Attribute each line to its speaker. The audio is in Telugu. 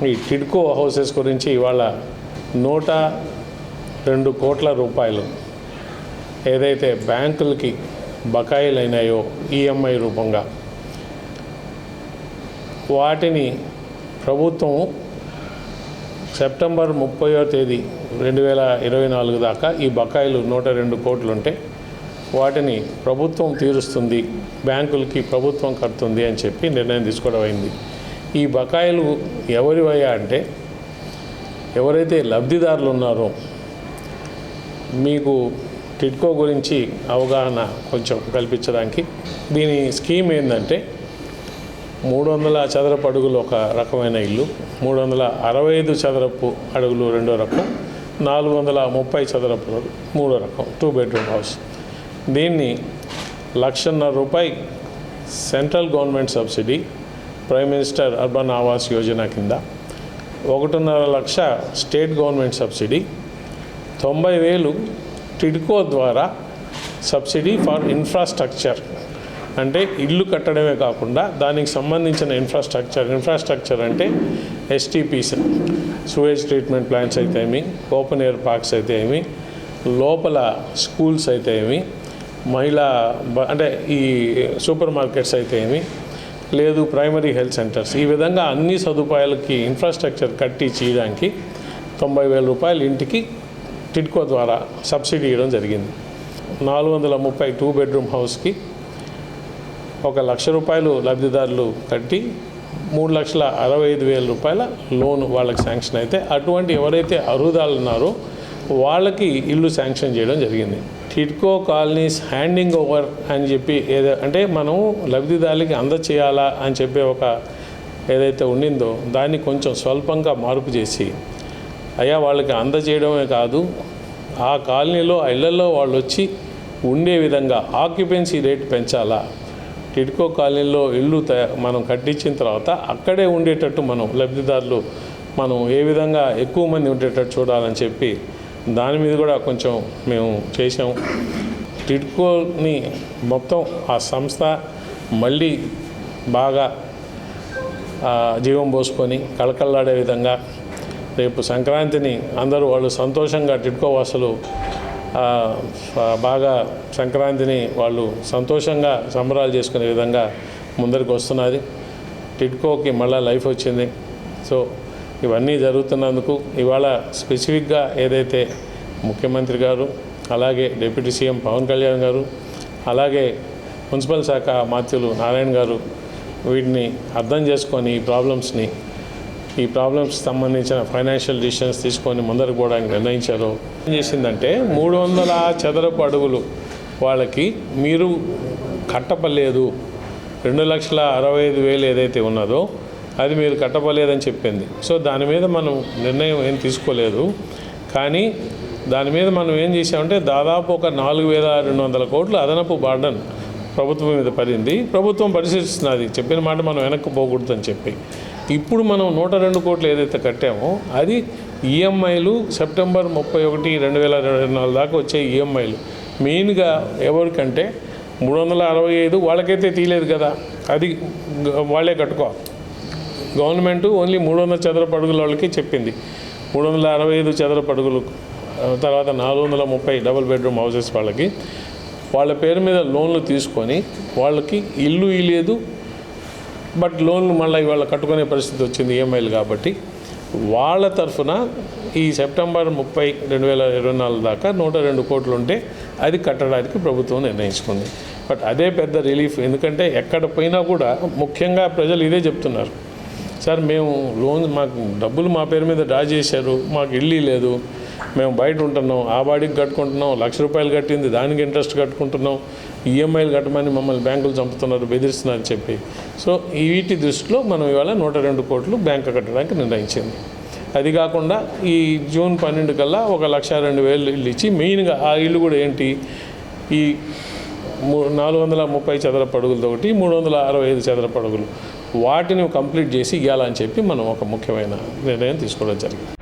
Speaker 1: ఈ టిడ్కో హౌసెస్ గురించి ఇవాళ 102 కోట్ల రూపాయలు ఏదైతే బ్యాంకులకి బకాయిలు అయినాయో ఈఎంఐ రూపంగా వాటిని ప్రభుత్వం సెప్టెంబర్ 30వ తేదీ 2024 దాకా ఈ బకాయిలు 102 కోట్లు ఉంటే వాటిని ప్రభుత్వం తీరుస్తుంది, బ్యాంకులకి ప్రభుత్వం కడుతుంది అని చెప్పి నిర్ణయం తీసుకోవడం అయింది. ఈ బకాయిలు ఎవరివయ్యా అంటే ఎవరైతే లబ్ధిదారులు ఉన్నారో, మీకు టిడ్కో గురించి అవగాహన కొంచెం కల్పించడానికి దీని స్కీమ్ ఏంటంటే 300 చదరపు అడుగులు ఒక రకమైన ఇల్లు, 365 చదరపు అడుగులు రెండో రకం, 430 చదరపు మూడో రకం 2 బెడ్రూమ్ హౌస్. దీన్ని ₹1,50,000 central government subsidy prime minister urban Awas Yojana కింద, 1.5 లక్ష స్టేట్ గవర్నమెంట్ సబ్సిడీ, 90,000 టిడ్కో ద్వారా సబ్సిడీ ఫర్ ఇన్ఫ్రాస్ట్రక్చర్, అంటే ఇల్లు కట్టడమే కాకుండా దానికి సంబంధించిన ఇన్ఫ్రాస్ట్రక్చర్ అంటే ఎస్టీపీస్, సూయేజ్ ట్రీట్మెంట్ ప్లాంట్స్ అయితే ఏమి, ఓపెన్ ఎయిర్ పార్క్స్ అయితే ఏమి, లోపల స్కూల్స్ అయితే ఏమి, మహిళా అంటే ఈ సూపర్ మార్కెట్స్ అయితే ఏమి లేదు, ప్రైమరీ హెల్త్ సెంటర్స్, ఈ విధంగా అన్ని సదుపాయాలకి ఇన్ఫ్రాస్ట్రక్చర్ కట్టి చేయడానికి ₹90,000 ఇంటికి టిడ్కో ద్వారా సబ్సిడీ ఇవ్వడం జరిగింది. 430 2 బెడ్రూమ్ హౌస్కి ₹1,00,000 లబ్ధిదారులు కట్టి ₹3,65,000 లోన్ వాళ్ళకి శాంక్షన్ అయితే, అటువంటి ఎవరైతే అర్హులు ఉన్నారో వాళ్ళకి ఇల్లు శాంక్షన్ చేయడం జరిగింది. టిడ్కో కాలనీస్ హ్యాండింగ్ ఓవర్ అని చెప్పి అంటే మనం లబ్ధిదారులకి అందచేయాలా అని చెప్పే ఒక ఏదైతే ఉండిందో దాన్ని కొంచెం స్వల్పంగా మార్పు చేసి, అయ్యా వాళ్ళకి అందజేయడమే కాదు, ఆ కాలనీలో ఇళ్లలో వాళ్ళు వచ్చి ఉండే విధంగా ఆక్యుపెన్సీ రేట్ పెంచాలా, టిడ్కో కాలనీలో ఇల్లు మనం కట్టించిన తర్వాత అక్కడే ఉండేటట్టు మనం లబ్ధిదారులు మనం ఏ విధంగా ఎక్కువ మంది ఉండేటట్టు చూడాలని చెప్పి దాని మీద కూడా కొంచెం మేము చేసాం. టిడ్కోని మొత్తం ఆ సంస్థ మళ్ళీ బాగా జీవం పోసుకొని కళకళలాడే విధంగా రేపు సంక్రాంతిని అందరూ వాళ్ళు సంతోషంగా టిడ్కో వాసులు బాగా సంక్రాంతిని వాళ్ళు సంతోషంగా సంబరాలు చేసుకునే విధంగా ముందరికి వస్తున్నది. టిడ్కోకి మళ్ళీ లైఫ్ వచ్చింది. సో ఇవన్నీ జరుగుతున్నందుకు ఇవాళ స్పెసిఫిక్గా ఏదైతే ముఖ్యమంత్రి గారు, అలాగే డిప్యూటీ సీఎం పవన్ కళ్యాణ్ గారు, అలాగే మున్సిపల్ శాఖ మంత్రులు నారాయణ గారు వీటిని అర్థం చేసుకొని ఈ ప్రాబ్లమ్స్ సంబంధించిన ఫైనాన్షియల్ డిసిషన్స్ తీసుకొని ముందరకు పోవడానికి నిర్ణయించారు. ఏం చేసిందంటే 300 చదరపు అడుగులు వాళ్ళకి మీరు కట్టపలేదు, 2,65,000 ఏదైతే ఉన్నదో అది మీరు కట్టపలేదని చెప్పింది. సో దాని మీద మనం నిర్ణయం ఏం తీసుకోలేదు. కానీ దాని మీద మనం ఏం చేసామంటే దాదాపు ఒక 4,200 కోట్లు అదనపు బర్డన్ ప్రభుత్వం మీద పడింది. ప్రభుత్వం పరిశీలిస్తున్నది, చెప్పిన మాట మనం వెనక్కి పోకూడదని చెప్పి. ఇప్పుడు మనం 102 కోట్లు ఏదైతే కట్టామో అది ఈఎంఐలు సెప్టెంబర్ 31, 2024 దాకా వచ్చే ఈఎంఐలు. మెయిన్గా ఎవరికంటే 365 వాళ్ళకైతే తీయలేదు కదా, అది వాళ్ళే కట్టుకోవాలి. గవర్నమెంట్ ఓన్లీ 300 చదరపు అడుగుల వాళ్ళకి చెప్పింది. 365 చదరపు అడుగులు తర్వాత 430 డబుల్ బెడ్రూమ్ హౌసెస్ వాళ్ళ పేరు మీద లోన్లు తీసుకొని వాళ్ళకి ఇల్లు ఇలేదు, బట్ లోన్లు మళ్ళీ ఇవాళ కట్టుకునే పరిస్థితి వచ్చింది ఈఎంఐలు కాబట్టి, వాళ్ళ తరఫున ఈ సెప్టెంబర్ 30, 2024 దాకా 102 కోట్లు ఉంటే అది కట్టడానికి ప్రభుత్వం నిర్ణయించుకుంది. బట్ అదే పెద్ద రిలీఫ్. ఎందుకంటే ఎక్కడ పోయినా కూడా ముఖ్యంగా ప్రజలు ఇదే చెప్తున్నారు, సార్ మేము మాకు డబ్బులు మా పేరు మీద డ్రా చేశారు, మాకు ఇల్లు లేదు, మేము బయట ఉంటున్నాం, ఆ బాడీకి కట్టుకుంటున్నాం, ₹1,00,000 కట్టింది దానికి ఇంట్రెస్ట్ కట్టుకుంటున్నాం, ఈఎంఐలు కట్టమని మమ్మల్ని బ్యాంకులు చంపుతున్నారు, బెదిరిస్తున్నారు చెప్పి. సో వీటి దృష్టిలో మనం ఇవాళ 102 కోట్లు బ్యాంకు కట్టడానికి నిర్ణయించింది. అది కాకుండా ఈ జూన్ 12 కల్లా 1,02,000 ఇల్లు ఇచ్చి, మెయిన్గా ఆ ఇల్లు కూడా ఏంటి, ఈ 430 చదరపు అడుగులతో 365 చదరపు అడుగులు వాటిని కంప్లీట్ చేసి ఇవ్వాలని చెప్పి మనం ఒక ముఖ్యమైన నిర్ణయం తీసుకోవడం జరిగింది.